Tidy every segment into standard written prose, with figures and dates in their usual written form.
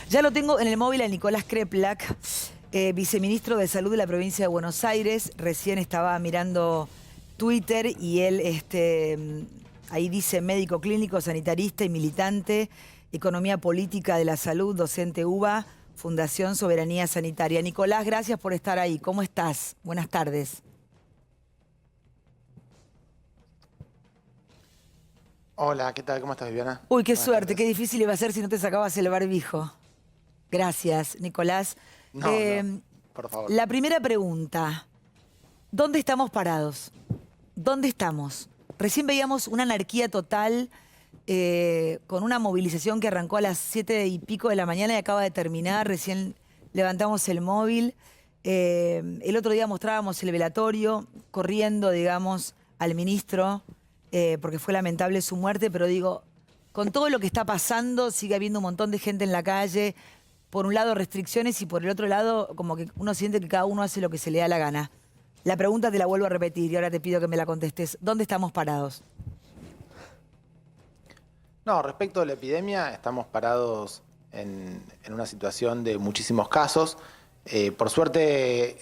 Ya lo tengo en el móvil a Nicolás Kreplak, viceministro de Salud de la provincia de Buenos Aires. Recién estaba mirando Twitter y él ahí dice médico clínico, sanitarista y militante, economía política de la salud, docente UBA, Fundación Soberanía Sanitaria. Nicolás, gracias por estar ahí. ¿Cómo estás? Buenas tardes. Hola, ¿qué tal? ¿Cómo estás, Viviana? Uy, qué Buenas suerte, tardes. qué difícil iba a ser si no te sacabas el barbijo. Gracias, Nicolás. No, por favor. La primera pregunta, ¿dónde estamos parados? ¿Dónde estamos? Recién veíamos una anarquía total con una movilización que arrancó a las 7 y pico de la mañana y acaba de terminar. Recién levantamos el móvil. El otro día mostrábamos el velatorio, corriendo, digamos, al ministro, porque fue lamentable su muerte, pero digo, con todo lo que está pasando, sigue habiendo un montón de gente en la calle. Por un lado restricciones y por el otro lado como que uno siente que cada uno hace lo que se le da la gana. La pregunta te la vuelvo a repetir y ahora te pido que me la contestes. ¿Dónde estamos parados? No, respecto a la epidemia, estamos parados en una situación de muchísimos casos. Por suerte,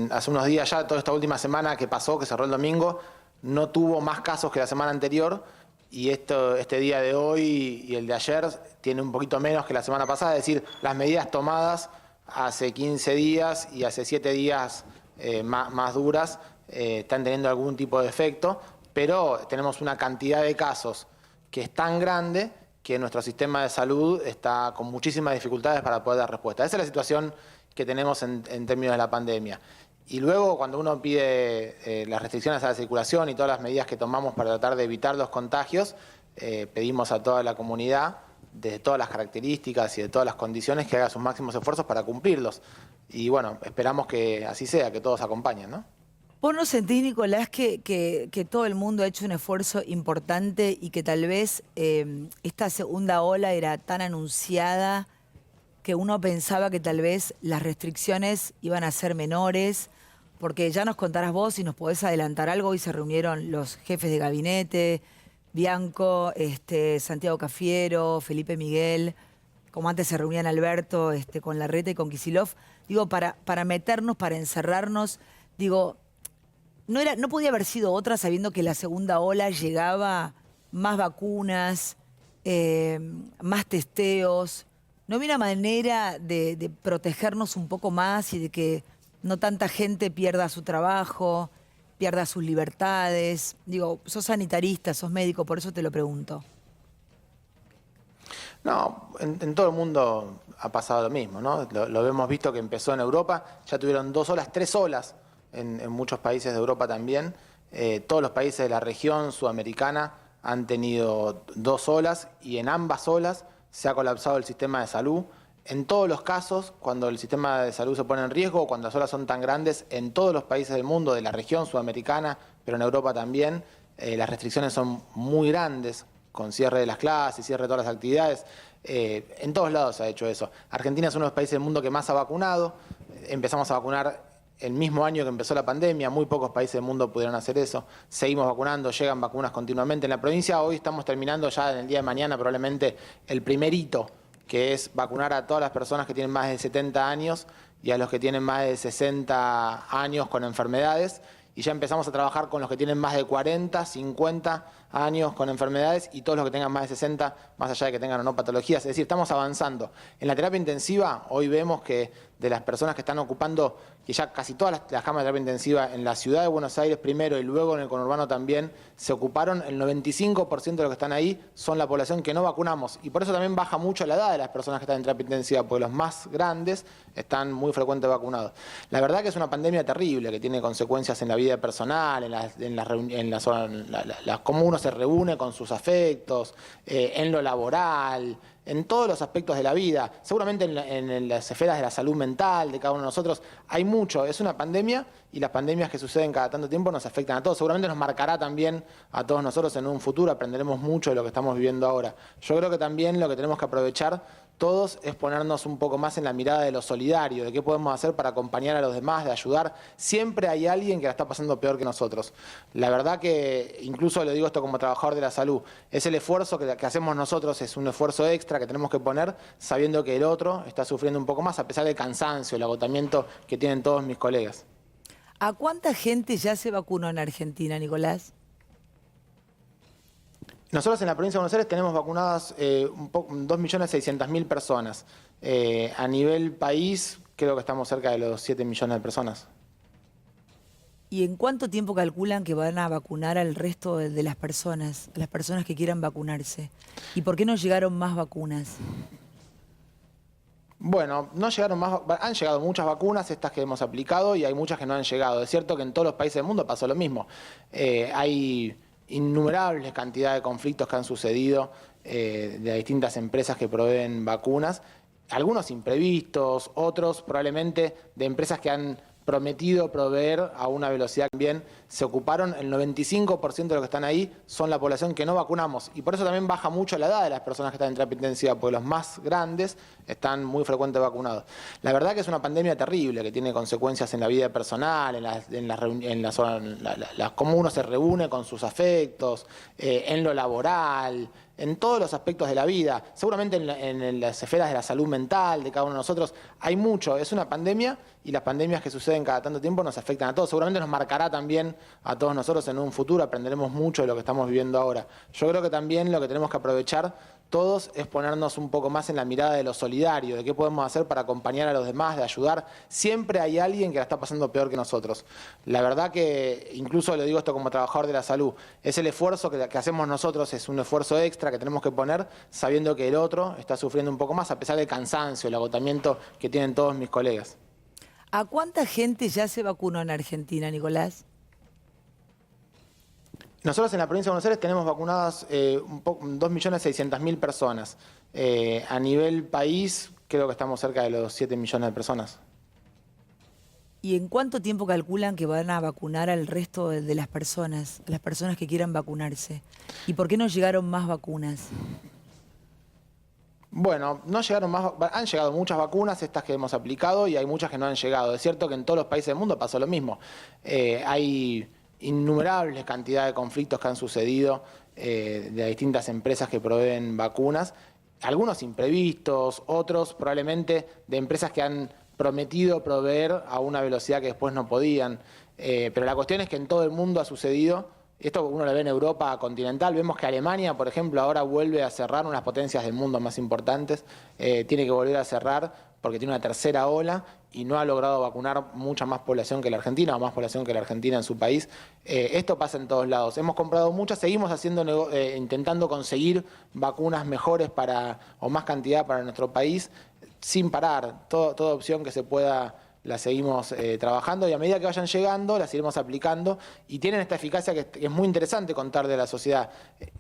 hace unos días ya, toda esta última semana que pasó, que cerró el domingo, no tuvo más casos que la semana anterior. Y este día de hoy y el de ayer tiene un poquito menos que la semana pasada, es decir, las medidas tomadas hace 15 días y hace 7 días más duras están teniendo algún tipo de efecto, pero tenemos una cantidad de casos que es tan grande que nuestro sistema de salud está con muchísimas dificultades para poder dar respuesta. Esa es la situación que tenemos en términos de la pandemia. Y luego, cuando uno pide las restricciones a la circulación y todas las medidas que tomamos para tratar de evitar los contagios, pedimos a toda la comunidad, de todas las características y de todas las condiciones, que haga sus máximos esfuerzos para cumplirlos. Y bueno, esperamos que así sea, que todos acompañen, ¿no? ¿Vos no sentís, Nicolás, que todo el mundo ha hecho un esfuerzo importante y que tal vez esta segunda ola era tan anunciada que uno pensaba que tal vez las restricciones iban a ser menores? Porque ya nos contarás vos si nos podés adelantar algo. Hoy se reunieron los jefes de gabinete, Bianco, Santiago Cafiero, Felipe Miguel, como antes se reunían Alberto con Larreta y con Kicillof. Digo, para meternos, para encerrarnos, digo, no podía haber sido otra sabiendo que la segunda ola llegaba, más vacunas, más testeos. ¿No había una manera de protegernos un poco más y de que no tanta gente pierda su trabajo, pierda sus libertades? Digo, sos sanitarista, sos médico, por eso te lo pregunto. No, en todo el mundo ha pasado lo mismo, ¿no? Lo hemos visto que empezó en Europa, ya tuvieron 2 olas, 3 olas en muchos países de Europa también. Todos los países de la región sudamericana han tenido 2 olas y en ambas olas se ha colapsado el sistema de salud. En todos los casos, cuando el sistema de salud se pone en riesgo, cuando las olas son tan grandes, en todos los países del mundo, de la región sudamericana, pero en Europa también, las restricciones son muy grandes, con cierre de las clases, cierre de todas las actividades. En todos lados se ha hecho eso. Argentina es uno de los países del mundo que más ha vacunado. Empezamos a vacunar el mismo año que empezó la pandemia, muy pocos países del mundo pudieron hacer eso. Seguimos vacunando, llegan vacunas continuamente. En la provincia hoy estamos terminando ya en el día de mañana probablemente el primer hito, que es vacunar a todas las personas que tienen más de 70 años y a los que tienen más de 60 años con enfermedades. Y ya empezamos a trabajar con los que tienen más de 40, 50 años con enfermedades y todos los que tengan más de 60, más allá de que tengan o no patologías. Es decir, estamos avanzando. En la terapia intensiva, hoy vemos que de las personas que están ocupando, que ya casi todas las camas de terapia intensiva en la ciudad de Buenos Aires primero y luego en el conurbano también, se ocuparon, el 95% de los que están ahí son la población que no vacunamos. Y por eso también baja mucho la edad de las personas que están en terapia intensiva, porque los más grandes están muy frecuentemente vacunados. La verdad que es una pandemia terrible, que tiene consecuencias en la vida personal, cómo uno se reúne con sus afectos, en lo laboral, en todos los aspectos de la vida, seguramente en las esferas de la salud mental de cada uno de nosotros. Hay mucho, es una pandemia y las pandemias que suceden cada tanto tiempo nos afectan a todos. Seguramente nos marcará también a todos nosotros en un futuro, aprenderemos mucho de lo que estamos viviendo ahora. Yo creo que también lo que tenemos que aprovechar todos es ponernos un poco más en la mirada de lo solidario, de qué podemos hacer para acompañar a los demás, de ayudar. Siempre hay alguien que la está pasando peor que nosotros. La verdad que, incluso lo digo esto como trabajador de la salud, es el esfuerzo que hacemos nosotros, es un esfuerzo extra extra que tenemos que poner, sabiendo que el otro está sufriendo un poco más, a pesar del cansancio, el agotamiento que tienen todos mis colegas. ¿A cuánta gente ya se vacunó en Argentina, Nicolás? Nosotros en la provincia de Buenos Aires tenemos vacunadas 2.600.000 personas. A nivel país, creo que estamos cerca de los 7 millones de personas. ¿Y en cuánto tiempo calculan que van a vacunar al resto de las personas, a las personas que quieran vacunarse? ¿Y por qué no llegaron más vacunas? Bueno, no llegaron más, han llegado muchas vacunas, estas que hemos aplicado, y hay muchas que no han llegado. Es cierto que en todos los países del mundo pasó lo mismo. Hay innumerables cantidades de conflictos que han sucedido de distintas empresas que proveen vacunas, algunos imprevistos, otros probablemente de empresas que han prometido proveer a una velocidad que bien se ocuparon. El 95% de los que están ahí son la población que no vacunamos, y por eso también baja mucho la edad de las personas que están en terapia intensiva, porque los más grandes están muy frecuentemente vacunados. La verdad que es una pandemia terrible que tiene consecuencias en la vida personal, cómo uno se reúne con sus afectos, en lo laboral, en todos los aspectos de la vida, seguramente en las esferas de la salud mental de cada uno de nosotros. Hay mucho, es una pandemia, y las pandemias que suceden cada tanto tiempo nos afectan a todos. Seguramente nos marcará también a todos nosotros en un futuro, aprenderemos mucho de lo que estamos viviendo ahora. Yo creo que también lo que tenemos que aprovechar todos es ponernos un poco más en la mirada de lo solidario, de qué podemos hacer para acompañar a los demás, de ayudar. Siempre hay alguien que la está pasando peor que nosotros. La verdad que, incluso le digo esto como trabajador de la salud, es el esfuerzo que hacemos nosotros, es un esfuerzo extra que tenemos que poner, sabiendo que el otro está sufriendo un poco más, a pesar del cansancio, el agotamiento que tienen todos mis colegas. ¿A cuánta gente ya se vacunó en Argentina, Nicolás? Nosotros en la provincia de Buenos Aires tenemos vacunadas 2.600.000 personas. A nivel país, creo que estamos cerca de los 7 millones de personas. ¿Y en cuánto tiempo calculan que van a vacunar al resto de las personas, a las personas que quieran vacunarse? ¿Y por qué no llegaron más vacunas? Bueno, no llegaron más, han llegado muchas vacunas, estas que hemos aplicado, y hay muchas que no han llegado. Es cierto que en todos los países del mundo pasó lo mismo. Hay innumerables cantidades de conflictos que han sucedido de distintas empresas que proveen vacunas, algunos imprevistos, otros probablemente de empresas que han prometido proveer a una velocidad que después no podían. Pero la cuestión es que en todo el mundo ha sucedido. Esto uno lo ve en Europa continental. Vemos que Alemania, por ejemplo, ahora vuelve a cerrar, unas potencias del mundo más importantes. Tiene que volver a cerrar porque tiene una tercera ola y no ha logrado vacunar mucha más población que la Argentina, o más población que la Argentina en su país. Esto pasa en todos lados. Hemos comprado muchas, seguimos intentando conseguir vacunas mejores o más cantidad para nuestro país, sin parar. Toda opción que se pueda la seguimos trabajando, y a medida que vayan llegando las iremos aplicando, y tienen esta eficacia que es muy interesante contar de la sociedad.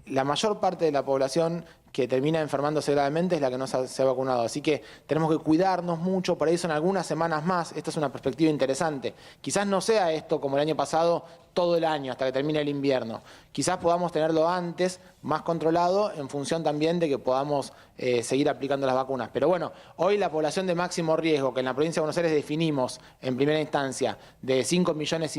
La mayor parte de la población que termina enfermándose gravemente es la que no se ha vacunado, así que tenemos que cuidarnos mucho. Por ahí son algunas semanas más. Esta es una perspectiva interesante. Quizás no sea esto como el año pasado todo el año hasta que termine el invierno. Quizás podamos tenerlo antes, más controlado, en función también de que podamos seguir aplicando las vacunas. Pero bueno, hoy la población de máximo riesgo, que en la provincia de Buenos Aires definimos en primera instancia de 5,5 millones,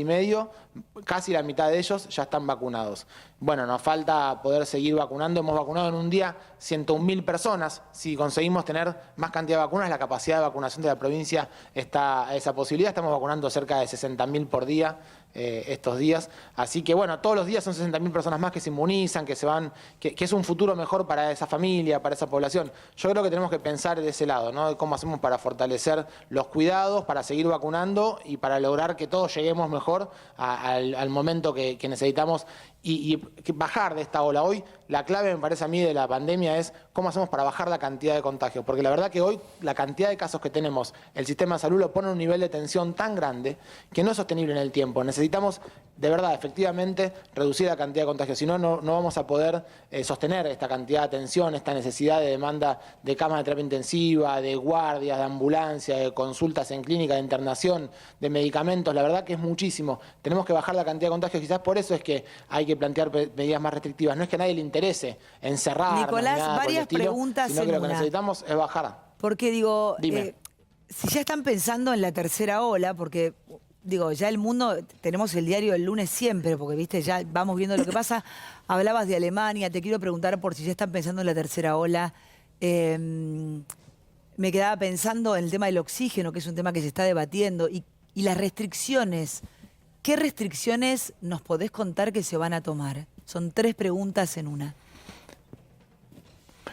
casi la mitad de ellos ya están vacunados. Bueno, nos falta poder seguir vacunando. Hemos vacunado en un día 101.000 personas. Si conseguimos tener más cantidad de vacunas, la capacidad de vacunación de la provincia está a esa posibilidad. Estamos vacunando cerca de 60.000 por día estos días. Así que bueno, todos los días son 60.000 personas más que se inmunizan, que se van, que es un futuro mejor para esa familia, para esa población. Yo creo que tenemos que pensar de ese lado, ¿no? De cómo hacemos para fortalecer los cuidados, para seguir vacunando y para lograr que todos lleguemos mejor al momento que necesitamos y bajar de esta ola. Hoy la clave, me parece a mí, de la pandemia es cómo hacemos para bajar la cantidad de contagios, porque la verdad que hoy la cantidad de casos que tenemos, el sistema de salud lo pone a un nivel de tensión tan grande que no es sostenible en el tiempo. Necesitamos de verdad, efectivamente, reducir la cantidad de contagios, si no, no vamos a poder sostener esta cantidad de atención, esta necesidad de demanda de camas de terapia intensiva, de guardias, de ambulancia, de consultas en clínica, de internación, de medicamentos. La verdad que es muchísimo. Tenemos que bajar la cantidad de contagios. Quizás por eso es que hay que plantear medidas más restrictivas. No es que a nadie le interese encerrar, Nicolás, varias preguntas sino que lo que necesitamos es bajar. Porque digo, si ya están pensando en la tercera ola, porque digo, ya el mundo, tenemos el diario del lunes siempre, porque viste, ya vamos viendo lo que pasa. Hablabas de Alemania, te quiero preguntar por si ya están pensando en la tercera ola Me quedaba pensando en el tema del oxígeno, que es un tema que se está debatiendo, y las restricciones. ¿Qué restricciones nos podés contar que se van a tomar? Son 3 preguntas en una.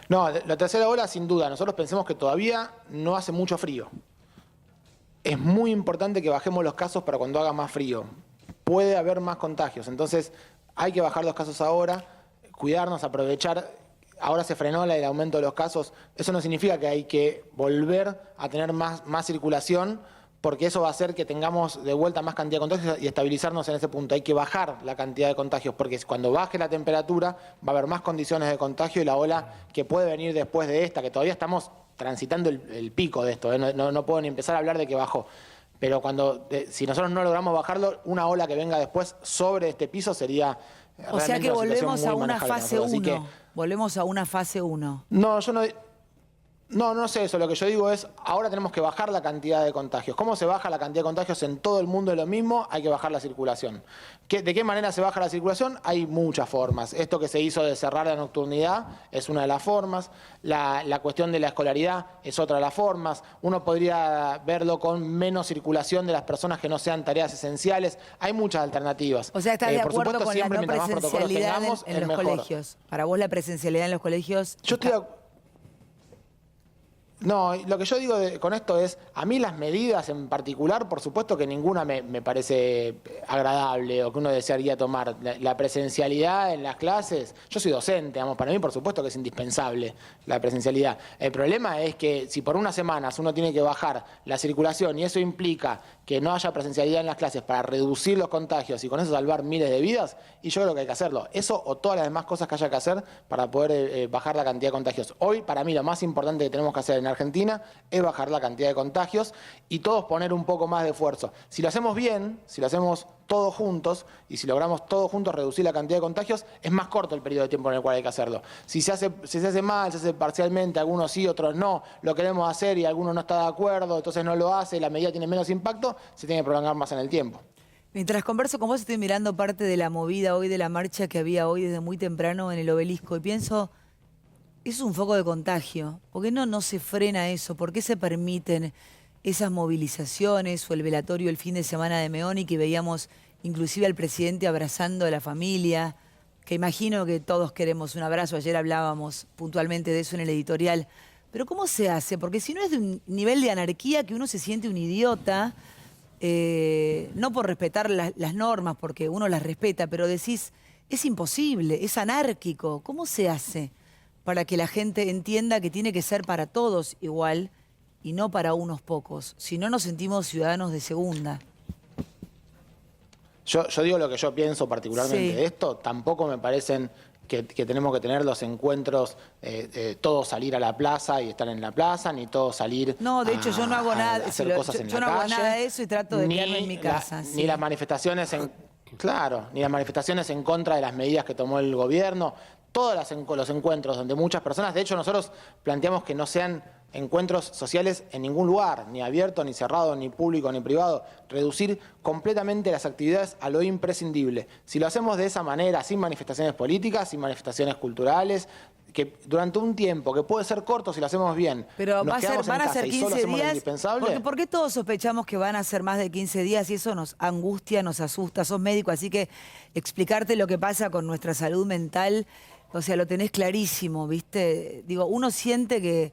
No, la tercera ola sin duda. Nosotros pensemos que todavía no hace mucho frío. Es muy importante que bajemos los casos para cuando haga más frío. Puede haber más contagios, entonces hay que bajar los casos ahora, cuidarnos, aprovechar. Ahora se frenó el aumento de los casos. Eso no significa que hay que volver a tener más circulación, porque eso va a hacer que tengamos de vuelta más cantidad de contagios y estabilizarnos en ese punto. Hay que bajar la cantidad de contagios, porque cuando baje la temperatura va a haber más condiciones de contagio y la ola que puede venir después de esta, que todavía estamos transitando el pico de esto, no puedo ni empezar a hablar de que bajó. Pero si nosotros no logramos bajarlo, una ola que venga después sobre este piso sería... O sea que volvemos a una fase 1. Volvemos a una fase 1. No, yo no sé eso. Lo que yo digo es, ahora tenemos que bajar la cantidad de contagios. ¿Cómo se baja la cantidad de contagios en todo el mundo? Es lo mismo, hay que bajar la circulación. ¿De qué manera se baja la circulación? Hay muchas formas. Esto que se hizo de cerrar la nocturnidad es una de las formas. La cuestión de la escolaridad es otra de las formas. Uno podría verlo con menos circulación de las personas que no sean tareas esenciales. Hay muchas alternativas. O sea, ¿estás de por acuerdo supuesto, con la siempre no mientras más protocolos presencialidad tengamos, en es los mejor. colegios? Para vos la presencialidad en los colegios... Yo estoy No, lo que yo digo con esto es, a mí las medidas en particular, por supuesto que ninguna me parece agradable o que uno desearía tomar. La presencialidad en las clases, yo soy docente, para mí por supuesto que es indispensable la presencialidad. El problema es que si por unas semanas uno tiene que bajar la circulación y eso implica que no haya presencialidad en las clases para reducir los contagios y con eso salvar miles de vidas, y yo creo que hay que hacerlo. Eso o todas las demás cosas que haya que hacer para poder bajar la cantidad de contagios. Hoy, para mí, lo más importante que tenemos que hacer en Argentina es bajar la cantidad de contagios y todos poner un poco más de esfuerzo. Si lo hacemos bien, si lo hacemos todos juntos y si logramos todos juntos reducir la cantidad de contagios, es más corto el periodo de tiempo en el cual hay que hacerlo. Si se hace mal, se hace parcialmente, algunos sí, otros no, lo queremos hacer y alguno no está de acuerdo, entonces no lo hace, la medida tiene menos impacto, se tiene que prolongar más en el tiempo. Mientras converso con vos estoy mirando parte de la movida hoy, de la marcha que había hoy desde muy temprano en el Obelisco y pienso, es un foco de contagio. ¿Por qué no se frena eso? ¿Por qué se permiten esas movilizaciones o el velatorio el fin de semana de Meoni que veíamos inclusive al presidente abrazando a la familia? Que imagino que todos queremos un abrazo. Ayer hablábamos puntualmente de eso en el editorial. Pero ¿cómo se hace? Porque si no es de un nivel de anarquía que uno se siente un idiota, no por respetar las normas, porque uno las respeta, pero decís, es imposible, es anárquico. ¿Cómo se hace para que la gente entienda que tiene que ser para todos igual y no para unos pocos? Si no nos sentimos ciudadanos de segunda. Yo digo lo que yo pienso particularmente de esto. Tampoco me parecen que tenemos que tener los encuentros, todos salir a la plaza y estar en la plaza, ni todos salir No, de hecho yo no hago nada, hacer cosas en yo la no hago calle, nada de eso y trato de quedarme en mi casa. Ni las manifestaciones ni las manifestaciones en contra de las medidas que tomó el gobierno. Todos los encuentros donde muchas personas, de hecho nosotros planteamos que no sean encuentros sociales en ningún lugar, ni abierto, ni cerrado, ni público, ni privado. Reducir completamente las actividades a lo imprescindible. Si lo hacemos de esa manera, sin manifestaciones políticas, sin manifestaciones culturales, que durante un tiempo, que puede ser corto si lo hacemos bien, pero van a ser 15 días, ¿por qué todos sospechamos que van a ser más de 15 días y eso nos angustia, nos asusta? Sos médico, así que explicarte lo que pasa con nuestra salud mental, o sea, lo tenés clarísimo, ¿viste? Digo, uno siente que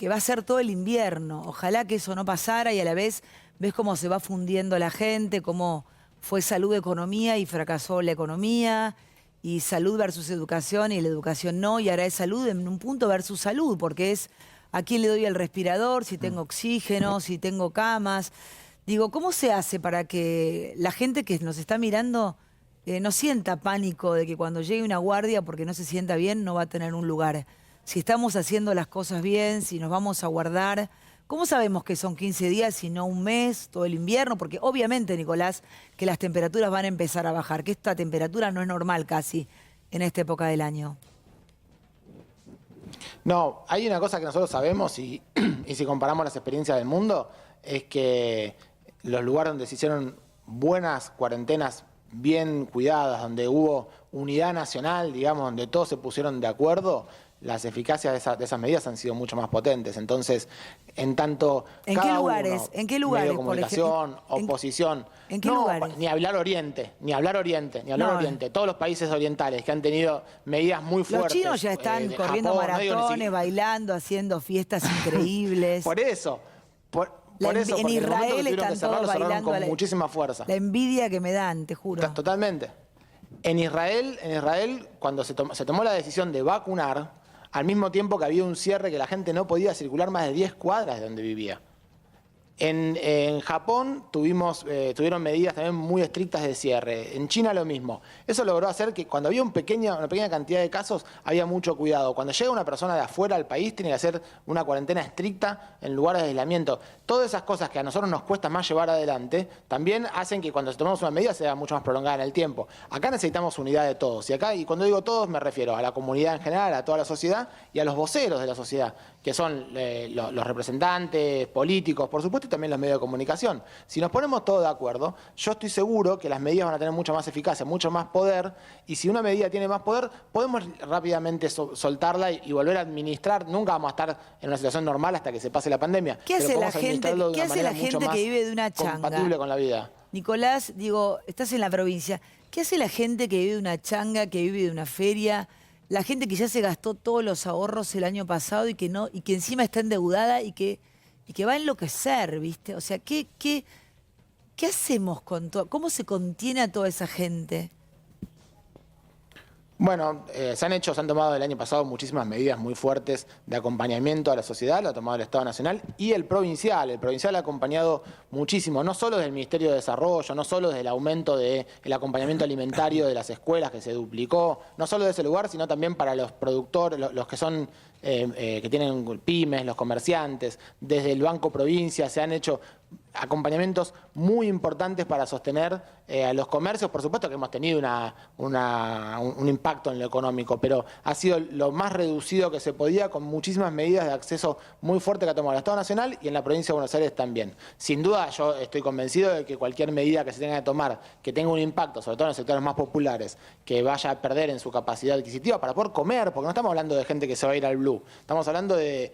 va a ser todo el invierno. Ojalá que eso no pasara y a la vez ves cómo se va fundiendo la gente, cómo fue salud, economía y fracasó la economía, y salud versus educación y la educación no, y ahora es salud en un punto versus salud, porque es a quién le doy el respirador, si tengo oxígeno, si tengo camas. Digo, ¿cómo se hace para que la gente que nos está mirando no sienta pánico de que cuando llegue una guardia porque no se sienta bien no va a tener un lugar? Si estamos haciendo las cosas bien, si nos vamos a guardar, ¿cómo sabemos que son 15 días y no un mes, todo el invierno? Porque obviamente, Nicolás, que las temperaturas van a empezar a bajar, que esta temperatura no es normal casi en esta época del año. No, hay una cosa que nosotros sabemos y si comparamos las experiencias del mundo, es que los lugares donde se hicieron buenas cuarentenas bien cuidadas, donde hubo unidad nacional, digamos, donde todos se pusieron de acuerdo, las eficacias de esas medidas han sido mucho más potentes. Entonces, en tanto ¿En qué lugares? ¿En qué lugares, medio de comunicación, por ejemplo? oposición. ¿En qué lugares? Ni hablar Oriente. No. Oriente. Todos los países orientales que han tenido medidas muy fuertes. Los chinos ya están corriendo Japón, no digo ni maratones, siquiera- bailando, haciendo fiestas increíbles. Por eso. Por eso, En porque en el momento que Israel tuvieron que están cerrar, todos lo cerraron bailando. con muchísima fuerza. La envidia que me dan, te juro. Totalmente. En Israel, cuando se tomó la decisión de vacunar, al mismo tiempo que había un cierre que la gente no podía circular más de 10 cuadras de donde vivía. En Japón tuvieron medidas también muy estrictas de cierre. En China lo mismo. Eso logró hacer que cuando había una pequeña cantidad de casos, había mucho cuidado. Cuando llega una persona de afuera al país, tiene que hacer una cuarentena estricta en lugares de aislamiento. Todas esas cosas que a nosotros nos cuesta más llevar adelante, también hacen que cuando tomamos una medida sea mucho más prolongada en el tiempo. Acá necesitamos unidad de todos. Y cuando digo todos, me refiero a la comunidad en general, a toda la sociedad y a los voceros de la sociedad, que son los representantes políticos, por supuesto, y también los medios de comunicación. Si nos ponemos todos de acuerdo, yo estoy seguro que las medidas van a tener mucha más eficacia, mucho más poder, y si una medida tiene más poder, podemos rápidamente soltarla y volver a administrar. Nunca vamos a estar en una situación normal hasta que se pase la pandemia. ¿Qué hace pero la podemos gente, administrarlo de ¿qué una hace la manera mucho gente más que vive de una changa? compatible con la vida. Nicolás, digo, estás en la provincia. ¿Qué hace la gente que vive de una changa, que vive de una feria? La gente que ya se gastó todos los ahorros el año pasado y que encima está endeudada y que va a enloquecer, ¿viste? O sea, ¿qué hacemos con todo? ¿Cómo se contiene a toda esa gente? Bueno, se han tomado el año pasado muchísimas medidas muy fuertes de acompañamiento a la sociedad, lo ha tomado el Estado Nacional y el provincial. El provincial ha acompañado muchísimo, no solo desde el Ministerio de Desarrollo, no solo desde el aumento del acompañamiento alimentario de las escuelas que se duplicó, no solo de ese lugar, sino también para los productores, los que son que tienen pymes, los comerciantes. Desde el Banco Provincia se han hecho acompañamientos muy importantes para sostener a los comercios. Por supuesto que hemos tenido un impacto en lo económico, pero ha sido lo más reducido que se podía, con muchísimas medidas de acceso muy fuerte que ha tomado el Estado Nacional y en la provincia de Buenos Aires también. Sin duda, yo estoy convencido de que cualquier medida que se tenga que tomar, que tenga un impacto, sobre todo en los sectores más populares, que vaya a perder en su capacidad adquisitiva para poder comer, porque no estamos hablando de gente que se va a ir al Blue, estamos hablando de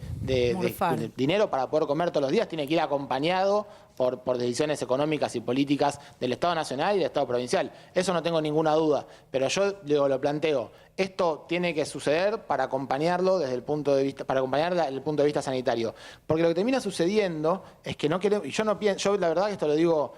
dinero para poder comer todos los días, tiene que ir acompañado por decisiones económicas y políticas del Estado Nacional y del Estado Provincial. Eso no tengo ninguna duda, pero yo lo planteo. Esto tiene que suceder para acompañarlo desde el punto de vista, sanitario. Porque lo que termina sucediendo es que no queremos, y yo no pienso, yo la verdad que esto lo digo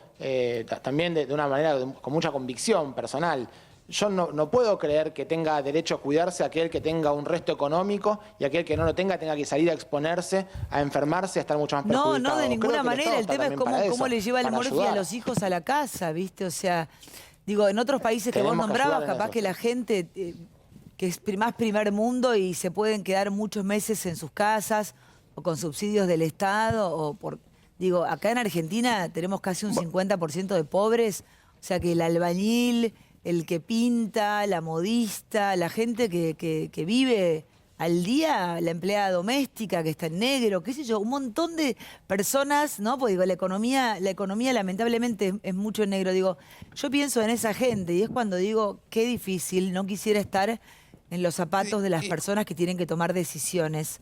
también de una manera con mucha convicción personal. Yo no puedo creer que tenga derecho a cuidarse aquel que tenga un resto económico y aquel que no lo tenga que salir a exponerse, a enfermarse, a estar mucho más perjudicado. No, de ninguna manera. El tema es cómo cómo le lleva el morfia a los hijos a la casa, ¿viste? O sea, digo, en otros países que vos nombrabas, capaz que la gente que es más primer mundo y se pueden quedar muchos meses en sus casas o con subsidios del Estado. Digo, acá en Argentina tenemos casi un 50% de pobres, o sea que el albañil, el que pinta, la modista, la gente que vive al día, la empleada doméstica que está en negro, qué sé yo, un montón de personas, ¿no? Porque digo, la economía lamentablemente es mucho en negro. Digo, yo pienso en esa gente y es cuando digo, qué difícil, no quisiera estar en los zapatos de las personas que tienen que tomar decisiones.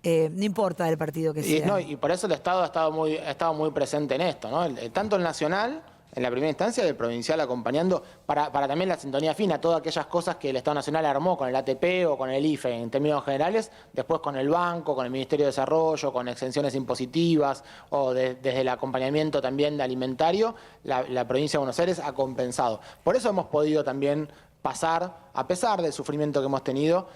No importa del partido que sea. Y por eso el Estado ha estado muy presente en esto, ¿no? Tanto el nacional, en la primera instancia, del provincial acompañando para también la sintonía fina, todas aquellas cosas que el Estado Nacional armó con el ATP o con el IFE en términos generales, después con el banco, con el Ministerio de Desarrollo, con exenciones impositivas o desde el acompañamiento también de alimentario, la provincia de Buenos Aires ha compensado. Por eso hemos podido también pasar, a pesar del sufrimiento que hemos tenido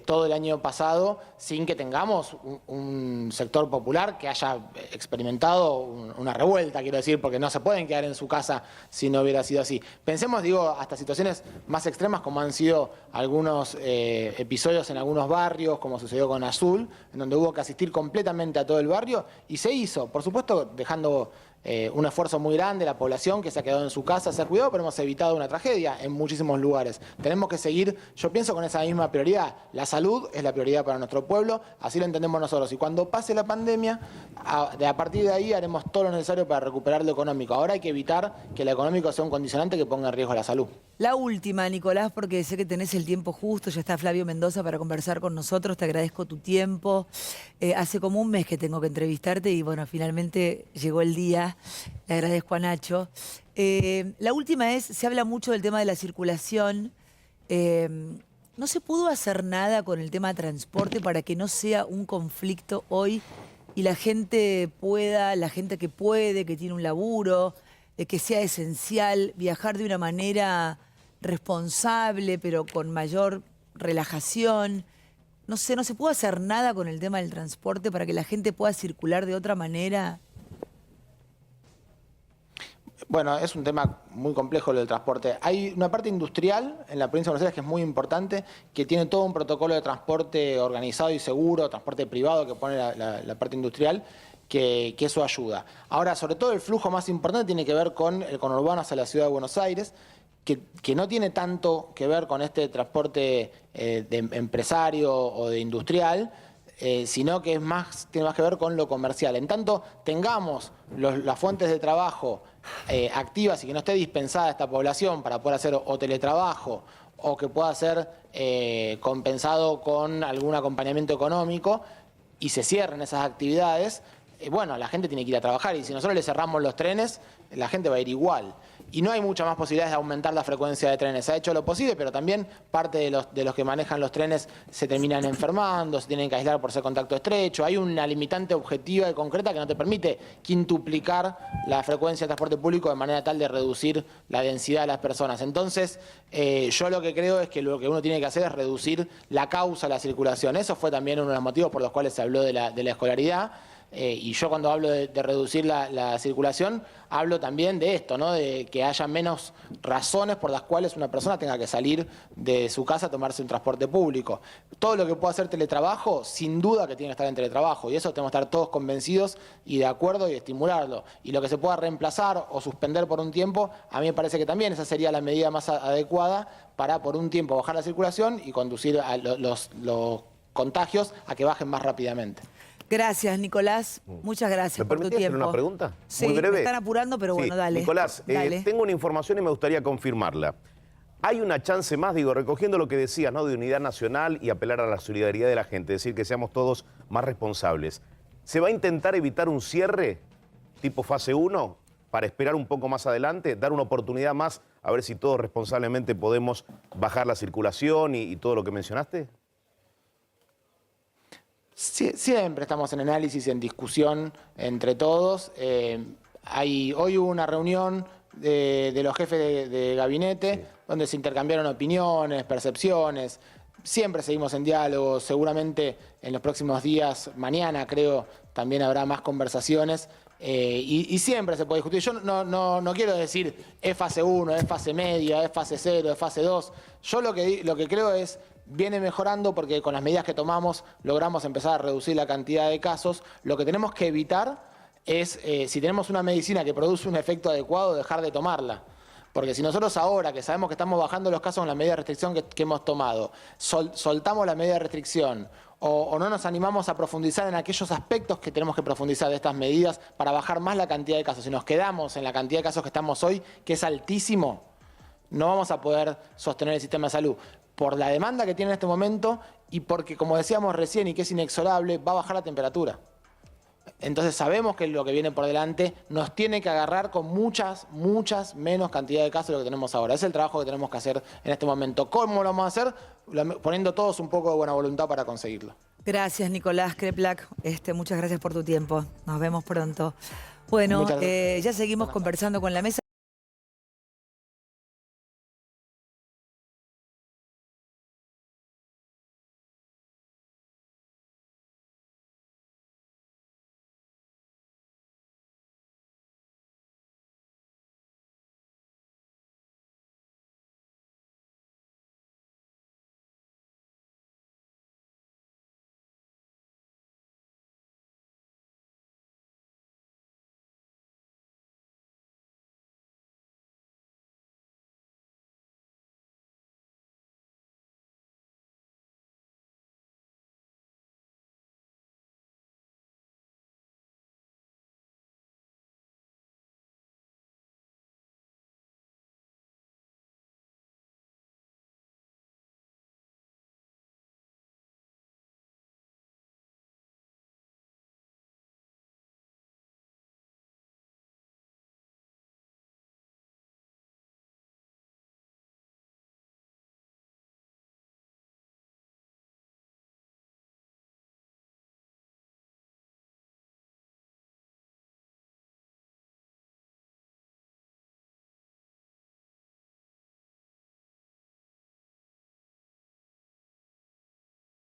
todo el año pasado, sin que tengamos un sector popular que haya experimentado una revuelta, quiero decir, porque no se pueden quedar en su casa si no hubiera sido así. Pensemos, hasta situaciones más extremas como han sido algunos episodios en algunos barrios, como sucedió con Azul, en donde hubo que asistir completamente a todo el barrio, y se hizo, por supuesto, dejando un esfuerzo muy grande, la población que se ha quedado en su casa, se ha cuidado, pero hemos evitado una tragedia en muchísimos lugares. Tenemos que seguir, yo pienso, con esa misma prioridad. La salud es la prioridad para nuestro pueblo, así lo entendemos nosotros. Y cuando pase la pandemia, a partir de ahí haremos todo lo necesario para recuperar lo económico. Ahora hay que evitar que lo económico sea un condicionante que ponga en riesgo la salud. La última, Nicolás, porque sé que tenés el tiempo justo, ya está Flavio Mendoza para conversar con nosotros, te agradezco tu tiempo. Hace como un mes que tengo que entrevistarte y bueno, finalmente llegó el día, le agradezco a Nacho. La última es, se habla mucho del tema de la circulación. ¿No se pudo hacer nada con el tema de transporte para que no sea un conflicto hoy y la gente pueda, la gente que puede, que tiene un laburo, que sea esencial, viajar de una manera responsable, pero con mayor relajación? No sé, ¿no se puede hacer nada con el tema del transporte para que la gente pueda circular de otra manera? Bueno, es un tema muy complejo lo del transporte. Hay una parte industrial en la provincia de Buenos Aires que es muy importante, que tiene todo un protocolo de transporte organizado y seguro, transporte privado que pone la parte industrial, que eso ayuda. Ahora, sobre todo el flujo más importante tiene que ver con el conurbano hacia la ciudad de Buenos Aires, que no tiene tanto que ver con este transporte de empresario o de industrial, sino que tiene más que ver con lo comercial. En tanto tengamos las fuentes de trabajo activas y que no esté dispensada esta población para poder hacer o teletrabajo o que pueda ser compensado con algún acompañamiento económico y se cierren esas actividades, bueno, la gente tiene que ir a trabajar y si nosotros le cerramos los trenes, la gente va a ir igual. Y no hay muchas más posibilidades de aumentar la frecuencia de trenes. Se ha hecho lo posible, pero también parte de los que manejan los trenes se terminan enfermando, se tienen que aislar por ser contacto estrecho. Hay una limitante objetiva y concreta que no te permite quintuplicar la frecuencia de transporte público de manera tal de reducir la densidad de las personas. Entonces, yo lo que creo es que lo que uno tiene que hacer es reducir la causa de la circulación. Eso fue también uno de los motivos por los cuales se habló de la escolaridad. Y yo cuando hablo de reducir la circulación, hablo también de esto, ¿no? De que haya menos razones por las cuales una persona tenga que salir de su casa a tomarse un transporte público. Todo lo que pueda hacer teletrabajo, sin duda que tiene que estar en teletrabajo, y eso tenemos que estar todos convencidos y de acuerdo y estimularlo. Y lo que se pueda reemplazar o suspender por un tiempo, a mí me parece que también esa sería la medida más adecuada para por un tiempo bajar la circulación y conducir a los contagios a que bajen más rápidamente. Gracias, Nicolás. Muchas gracias por tu tiempo. ¿Me permitís hacer una pregunta? Sí, muy breve. me están apurando, pero bueno, dale. Nicolás, dale. Tengo una información y me gustaría confirmarla. Hay una chance más, digo, recogiendo lo que decías, ¿no? De unidad nacional y apelar a la solidaridad de la gente, decir que seamos todos más responsables. ¿Se va a intentar evitar un cierre tipo fase 1 para esperar un poco más adelante, dar una oportunidad más a ver si todos responsablemente podemos bajar la circulación y todo lo que mencionaste? Siempre estamos en análisis, en discusión entre todos. Hoy hubo una reunión de los jefes de gabinete donde se intercambiaron opiniones, percepciones. Siempre seguimos en diálogo, seguramente en los próximos días, mañana creo, también habrá más conversaciones. Y siempre se puede discutir. Yo no quiero decir es fase 1, es fase media, es fase 0, es fase 2. Yo lo que creo es viene mejorando porque con las medidas que tomamos logramos empezar a reducir la cantidad de casos. Lo que tenemos que evitar es, si tenemos una medicina que produce un efecto adecuado, dejar de tomarla. Porque si nosotros ahora, que sabemos que estamos bajando los casos con la medida de restricción que hemos tomado, soltamos la medida de restricción o no nos animamos a profundizar en aquellos aspectos que tenemos que profundizar de estas medidas para bajar más la cantidad de casos, si nos quedamos en la cantidad de casos que estamos hoy, que es altísimo, no vamos a poder sostener el sistema de salud. Por la demanda que tiene en este momento y porque, como decíamos recién y que es inexorable, va a bajar la temperatura. Entonces sabemos que lo que viene por delante nos tiene que agarrar con muchas menos cantidad de casos de lo que tenemos ahora. Es el trabajo que tenemos que hacer en este momento. ¿Cómo lo vamos a hacer? Poniendo todos un poco de buena voluntad para conseguirlo. Gracias, Nicolás Kreplak. Muchas gracias por tu tiempo. Nos vemos pronto. Bueno, ya seguimos conversando con la mesa.